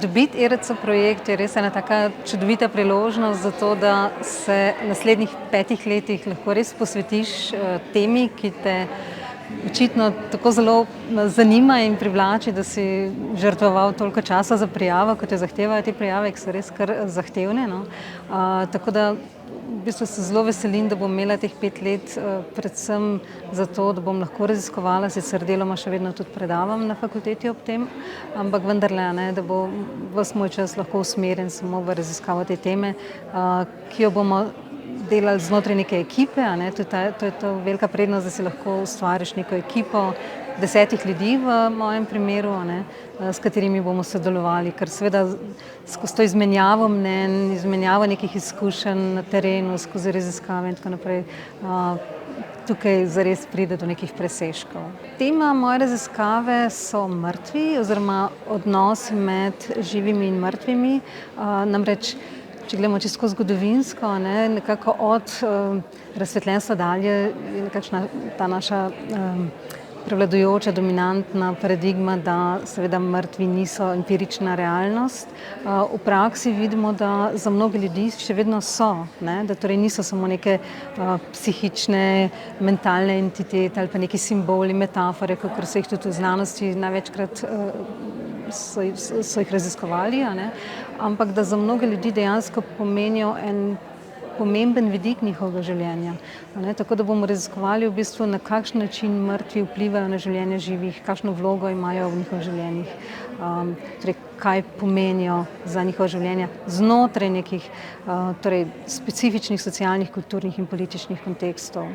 Dobiti ERC projekt je res ena taka čudovita priložnost za to, da se naslednjih 5 letih lahko res posvetiš temi, ki te očitno tako zelo zanima in privlači, da si žrtvoval toliko časa za prijavo, kot jo zahtevajo te prijave, ki so res kar zahtevne, no. Tako da v bistvu se zelo veselim, da bom imela teh 5 let predvsem zato, da bom lahko raziskovala, sicer deloma še vedno tudi predavam na fakulteti ob tem, ampak vendarle, ne, da bo ves moj čas lahko usmerjen samo v raziskavo te teme, ki jo bomo delali znotraj neke ekipe, a ne, to je to velika prednost, da si lahko ustvariš neko ekipo 10 ljudi v mojem primeru, a ne, s katerimi bomo sodelovali, ker seveda skozi to izmenjavo mnenj, izmenjavo nekih izkušenj na terenu, skozi raziskave in tako naprej, tukaj zares pride do nekih presežkov. Tema moje raziskave so mrtvi oziroma odnosi med živimi in mrtvimi, namreč če gledamo čisto zgodovinsko, ne, nekako od razsvetljenstva dalje je nekakšna ta naša prevladujoča, dominantna paradigma, da seveda mrtvi niso empirična realnost. V praksi vidimo, da za mnoge ljudi še vedno so, ne, da torej niso samo neke psihične, mentalne entitete ali pa neki simboli, metafore, kakor so jih tudi v znanosti največkrat so jih raziskovali, a ne, ampak da za mnoge ljudi dejansko pomenijo en pomemben vidik njihovega življenja, a ne, tako da bomo raziskovali v bistvu, na kakšen način mrtvi vplivajo na življenje živih, kakšno vlogo imajo v njihovih življenjih, torej kaj pomenijo za njihova življenja znotraj nekih torej specifičnih socialnih, kulturnih in političnih kontekstov.